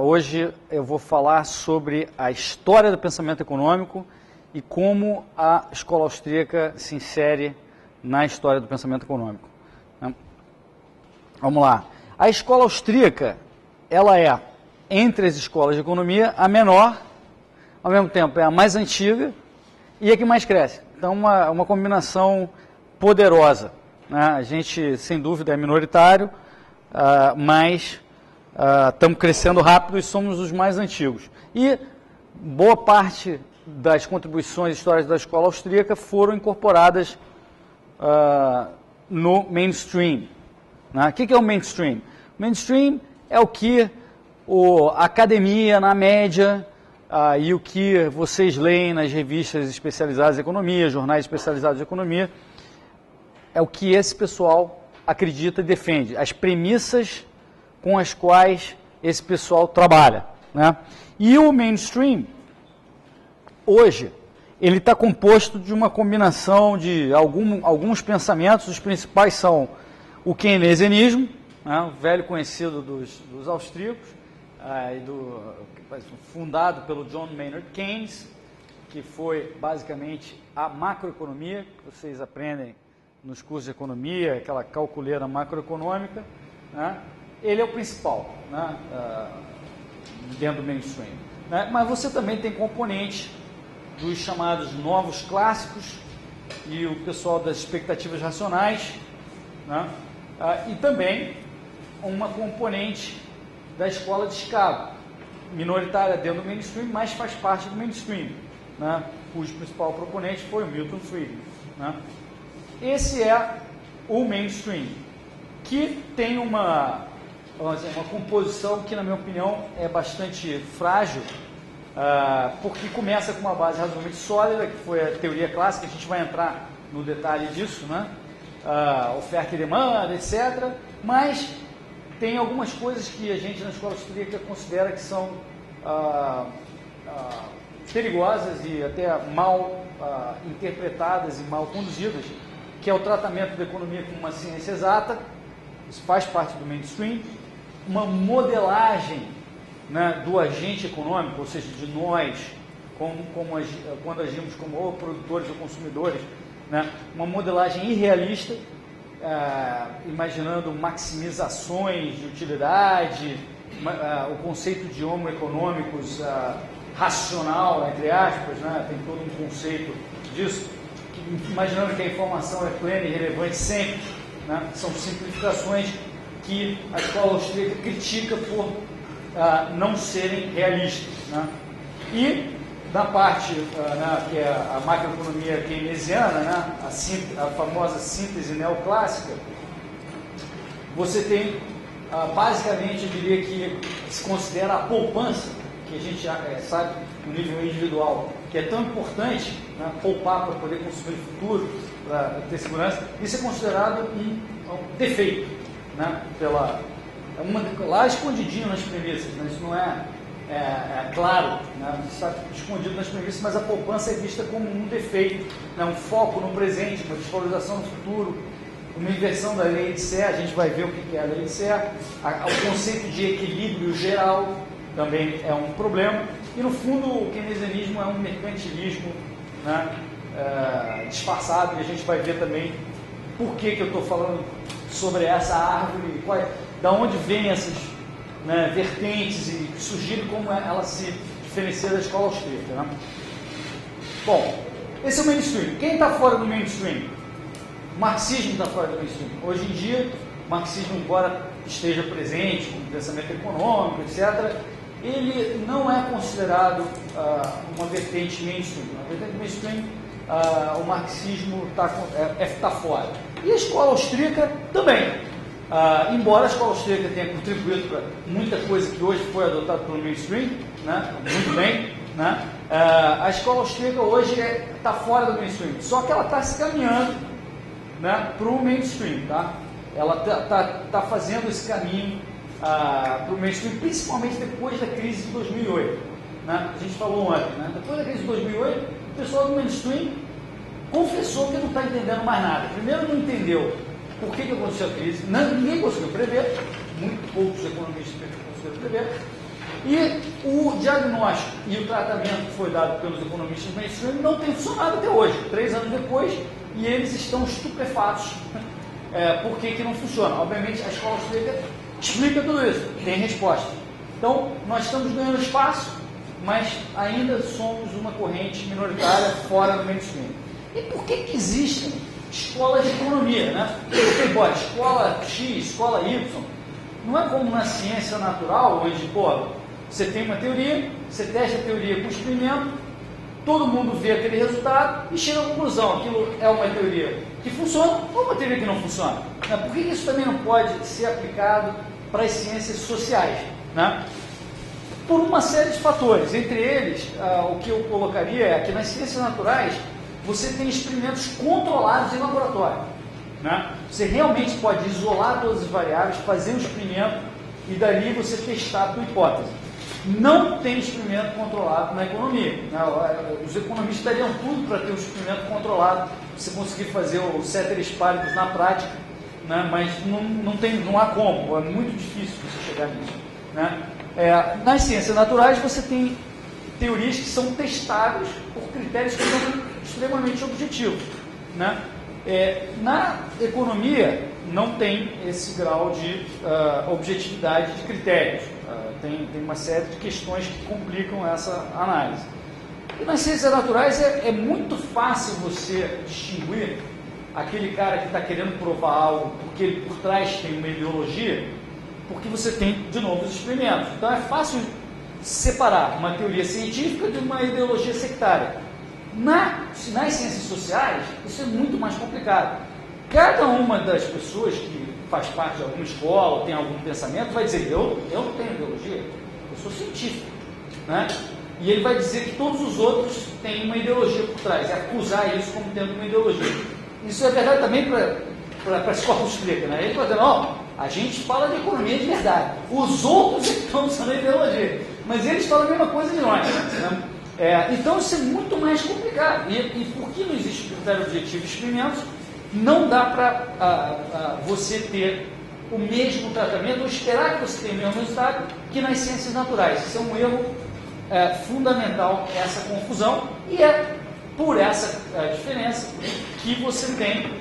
Hoje eu vou falar sobre a história do pensamento econômico e como a escola austríaca se insere na história do pensamento econômico. Vamos lá. A escola austríaca, ela é, entre as escolas de economia, a menor, ao mesmo tempo é a mais antiga e a que mais cresce. Então, uma combinação poderosa. A gente, sem dúvida, é minoritário, mas estamos crescendo rápido e somos os mais antigos. E boa parte das contribuições históricas da escola austríaca foram incorporadas no mainstream. O que é o mainstream? O mainstream é o que a academia, na média, e o que vocês leem nas revistas especializadas em economia, jornais especializados em economia, é o que esse pessoal acredita e defende, as premissas com as quais esse pessoal trabalha. E o mainstream, hoje, ele está composto de uma combinação de alguns pensamentos. Os principais são o keynesianismo, o velho conhecido dos austríacos, fundado pelo John Maynard Keynes, que foi basicamente a macroeconomia, que vocês aprendem nos cursos de economia, aquela calculeira macroeconômica. Ele é o principal dentro do mainstream. Mas você também tem componentes dos chamados novos clássicos e o pessoal das expectativas racionais, e também uma componente da escola de Chicago, minoritária dentro do mainstream, mas faz parte do mainstream, cujo principal proponente foi o Milton Friedman. Esse é o mainstream, que tem uma composição que, na minha opinião, é bastante frágil, porque começa com uma base razoavelmente sólida, que foi a teoria clássica. A gente vai entrar no detalhe disso, oferta e demanda, etc. Mas tem algumas coisas que a gente na escola austríaca considera que são perigosas e até mal interpretadas e mal conduzidas, que é o tratamento da economia como uma ciência exata. Isso faz parte do mainstream. Uma modelagem do agente econômico, ou seja, de nós, quando agimos como ou produtores ou consumidores, uma modelagem irrealista, imaginando maximizações de utilidade, o conceito de homo econômicos racional, entre aspas, tem todo um conceito disso, imaginando que a informação é plena e relevante sempre. São simplificações que a escola austríaca critica por não serem realistas. E da parte que é a macroeconomia keynesiana, a famosa síntese neoclássica, você tem, basicamente, eu diria que se considera a poupança, que a gente sabe no nível individual, que é tão importante, poupar para poder consumir no futuro, para ter segurança. Isso é considerado um defeito, lá escondidinho nas premissas, isso não é claro, está escondido nas premissas, mas a poupança é vista como um defeito, um foco no presente, uma desvalorização no futuro, uma inversão da lei de Ser. A gente vai ver o que é a lei de Ser. O conceito de equilíbrio geral também é um problema, e no fundo o keynesianismo é um mercantilismo disfarçado, e a gente vai ver também por que eu estou falando sobre essa árvore, da onde vêm essas vertentes e surgiram, como ela se diferencia da escola austríaca. Bom, esse é o mainstream. Quem está fora do mainstream? O marxismo está fora do mainstream. Hoje em dia, o marxismo, embora esteja presente com o pensamento econômico, etc., ele não é considerado uma vertente mainstream. Na vertente mainstream, o marxismo está fora. E a escola austríaca também. Embora a escola austríaca tenha contribuído para muita coisa que hoje foi adotada pelo mainstream, muito bem, a escola austríaca hoje está fora do mainstream, só que ela está se caminhando para o mainstream. Ela está fazendo esse caminho para o mainstream, principalmente depois da crise de 2008. A gente falou ontem, depois da crise de 2008, o pessoal do mainstream confessou que não está entendendo mais nada. Primeiro, não entendeu por que aconteceu a crise, ninguém conseguiu prever, muito poucos economistas conseguiram prever, E o diagnóstico e o tratamento que foi dado pelos economistas mainstream não tem funcionado até hoje, 3 anos depois, e eles estão estupefatos por que não funciona. Obviamente, a escola austríaca explica tudo isso, tem resposta. Então, nós estamos ganhando espaço, mas ainda somos uma corrente minoritária fora do mainstream. E por que existem escolas de economia, né? Porque, pode, escola X, escola Y, não é como na ciência natural, onde, você tem uma teoria, você testa a teoria com experimento, todo mundo vê aquele resultado e chega à conclusão, aquilo é uma teoria que funciona ou uma teoria que não funciona. Por que isso também não pode ser aplicado para as ciências sociais, né? Por uma série de fatores, entre eles, o que eu colocaria é que nas ciências naturais você tem experimentos controlados em laboratório, né? Você realmente pode isolar todas as variáveis, fazer um experimento e dali você testar a tua hipótese. Não tem experimento controlado na economia, né? Os economistas dariam tudo para ter um experimento controlado, você conseguir fazer o ceteris paribus na prática, né? Mas não há como, é muito difícil você chegar nisso, né? Nas ciências naturais você tem teorias que são testadas por critérios que são extremamente objetivos, né? Na economia não tem esse grau de objetividade de critérios, tem uma série de questões que complicam essa análise. E nas ciências naturais é muito fácil você distinguir aquele cara que está querendo provar algo porque ele por trás tem uma ideologia, porque você tem, de novo, os experimentos. Então é fácil separar uma teoria científica de uma ideologia sectária. Nas ciências sociais, isso é muito mais complicado. Cada uma das pessoas que faz parte de alguma escola, tem algum pensamento, vai dizer, eu não tenho ideologia, eu sou científico, né? E ele vai dizer que todos os outros têm uma ideologia por trás, e acusar isso como tendo uma ideologia. Isso é verdade também para a escola austríaca, né? Ele vai dizer, a gente fala de economia de verdade, os outros estão usando a ideologia, mas eles falam a mesma coisa de nós, né? Então isso é muito mais complicado. E por que não existe critério objetivo de experimentos? Não dá para você ter o mesmo tratamento ou esperar que você tenha o mesmo resultado que nas ciências naturais. Isso é um erro fundamental, essa confusão, e é por essa diferença que você tem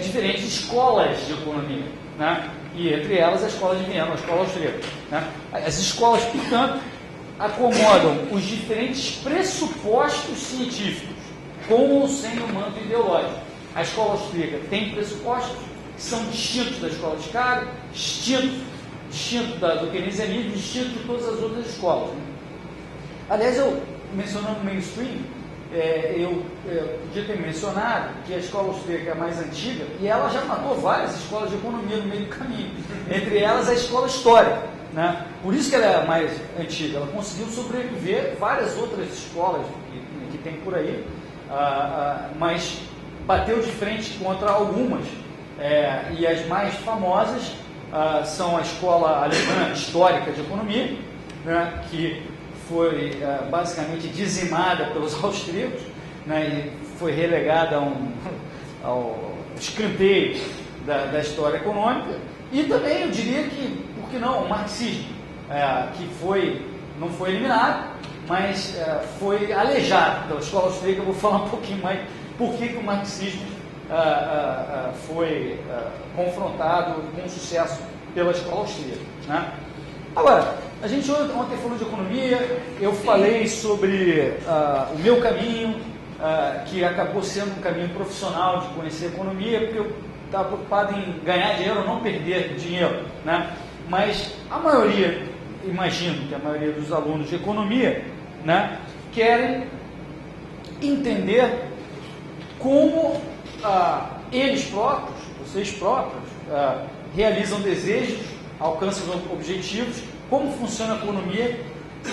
diferentes escolas de economia, né? E entre elas a escola de Viena, a escola austríaca, né? As escolas, portanto, acomodam os diferentes pressupostos científicos, com ou sem o manto ideológico. A escola austríaca tem pressupostos que são distintos da escola de Chicago, distintos do keynesianismo, distintos de todas as outras escolas, né? Aliás, mencionando o mainstream, eu podia ter mencionado que a escola austríaca é a mais antiga e ela já matou várias escolas de economia no meio do caminho, entre elas a escola histórica, né? Por isso que ela é a mais antiga, ela conseguiu sobreviver várias outras escolas que tem por aí, mas bateu de frente contra algumas, e as mais famosas são a escola alemã histórica de economia, né, que foi basicamente dizimada pelos austríacos, né, e foi relegada ao escanteio da história econômica, e também eu diria que, por que não, o marxismo, que não foi eliminado, mas foi aleijado pela escola austríaca. Eu vou falar um pouquinho mais por que o marxismo foi confrontado com sucesso pela escola austríaca, né? Agora, a gente ontem falou de economia, eu falei sobre o meu caminho, que acabou sendo um caminho profissional de conhecer a economia, porque eu estava preocupado em ganhar dinheiro ou não perder dinheiro, né? Mas a maioria, imagino que a maioria dos alunos de economia, né, querem entender como eles próprios, vocês próprios, realizam desejos, alcançam objetivos, como funciona a economia,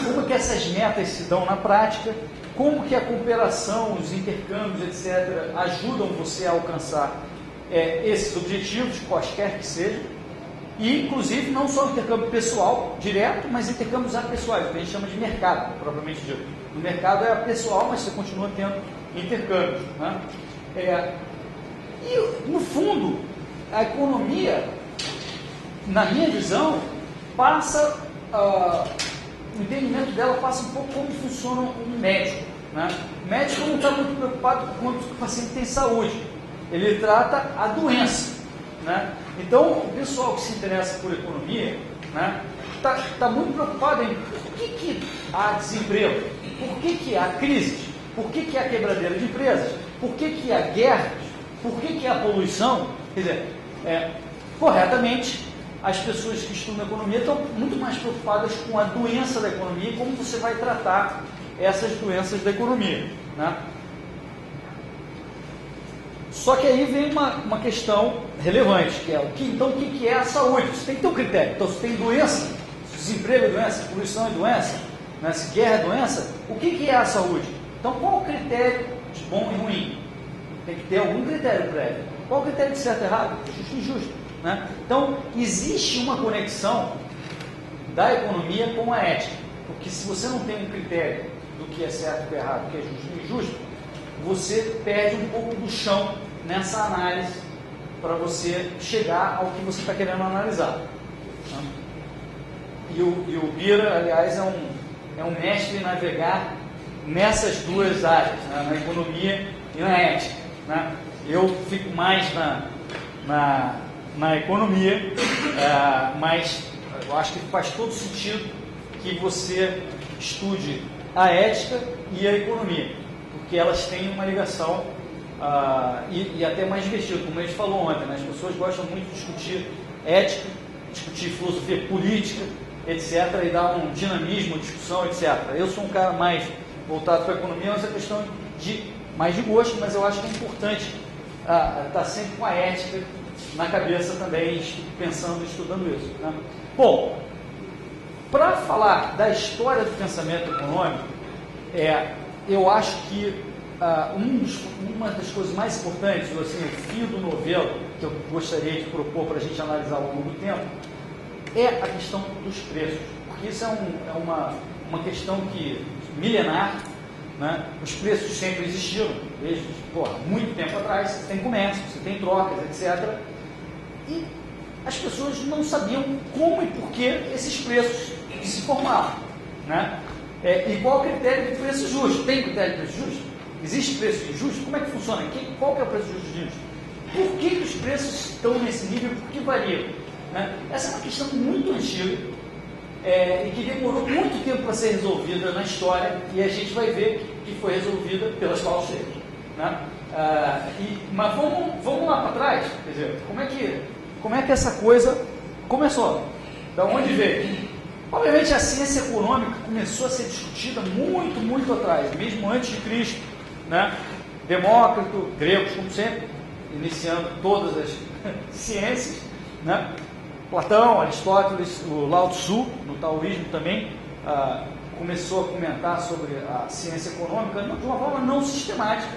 como que essas metas se dão na prática, como que a cooperação, os intercâmbios, etc., ajudam você a alcançar esses objetivos, quaisquer que sejam, e inclusive não só intercâmbio pessoal direto, mas intercâmbios apessoais, que a gente chama de mercado, propriamente dito. No mercado é pessoal, mas você continua tendo intercâmbios, né? E, no fundo, a economia, na minha visão, passa o entendimento dela passa um pouco como funciona um médico, né? O médico não está muito preocupado quando o paciente tem saúde, ele trata a doença, né? Então, o pessoal que se interessa por economia, né, tá muito preocupado em por que há desemprego, por que há crises, por que há quebradeira de empresas, por que há guerras, por que há poluição. Quer dizer, corretamente, as pessoas que estudam economia estão muito mais preocupadas com a doença da economia e como você vai tratar essas doenças da economia, né? Só que aí vem uma questão relevante, que é o que é a saúde? Você tem que ter um critério. Então, se tem doença, se desemprego é doença, se poluição é doença, né, se guerra é doença, o que é a saúde? Então, qual o critério de bom e ruim? Tem que ter algum critério prévio. Qual o critério de certo e errado? Justo e injusto, né? Então, existe uma conexão da economia com a ética. Porque se você não tem um critério do que é certo e o que é errado, do que é justo e injusto, você perde um pouco do chão nessa análise para você chegar ao que você está querendo analisar. E o Bira, aliás, é um mestre em navegar nessas duas áreas, né, na economia e na ética, né? Eu fico mais na economia, mas eu acho que faz todo sentido que você estude a ética e a economia, porque elas têm uma ligação e até mais divertido, como a gente falou ontem, né? As pessoas gostam muito de discutir ética, discutir filosofia política, etc., e dar um dinamismo à discussão, etc. Eu sou um cara mais voltado para a economia, mas é questão mais de gosto, mas eu acho que é importante estar sempre com a ética na cabeça também, pensando e estudando isso, né? Bom, para falar da história do pensamento econômico, eu acho que uma das coisas mais importantes, assim, o fio do novelo que eu gostaria de propor para a gente analisar ao longo do tempo, é a questão dos preços, porque isso é uma questão que milenar, né? Os preços sempre existiram, desde muito tempo atrás. Você tem comércio, você tem trocas, etc. E as pessoas não sabiam como e por que esses preços se formavam, né? E qual o critério de preço justo? Tem critério de preço justo? Existe preço injusto? Como é que funciona? Qual que é o preço justo e injusto? Por que os preços estão nesse nível? Por que variam, né? Essa é uma questão muito antiga e que demorou muito tempo para ser resolvida na história, e a gente vai ver que foi resolvida pelas Paulo Freire, né? Mas vamos lá para trás, quer dizer, como é que essa coisa começou? Da onde veio? Obviamente a ciência econômica começou a ser discutida muito, muito atrás, mesmo antes de Cristo, né? Demócrito, gregos, como sempre, iniciando todas as ciências, né? Platão, Aristóteles, o Lao Tzu, no taoísmo também, começou a comentar sobre a ciência econômica de uma forma não sistemática,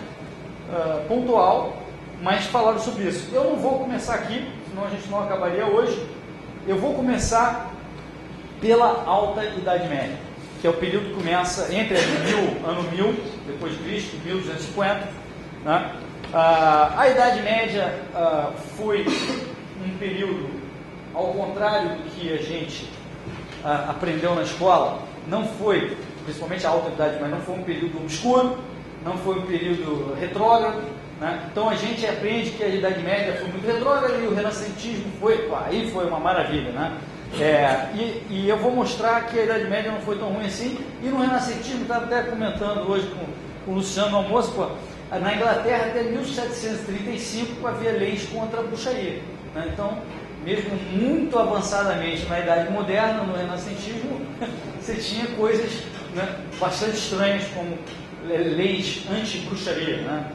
pontual, mas falaram sobre isso. Eu não vou começar aqui, senão a gente não acabaria hoje. Eu vou começar pela Alta Idade Média, que é o período que começa entre ano 1000, depois de Cristo, 1250, né? A Idade Média foi um período, ao contrário do que a gente aprendeu na escola, não foi, principalmente a Alta Idade Média, não foi um período obscuro, não foi um período retrógrado, né? Então a gente aprende que a Idade Média foi muito retrógrada e o renascentismo aí foi uma maravilha, né? E eu vou mostrar que a Idade Média não foi tão ruim assim, e no renascentismo, estava até comentando hoje com o Luciano no almoço, na Inglaterra até 1735 havia leis contra a bruxaria, né? Então, mesmo muito avançadamente na Idade Moderna, no renascentismo, você tinha coisas, né, bastante estranhas, como leis anti-bruxaria, né?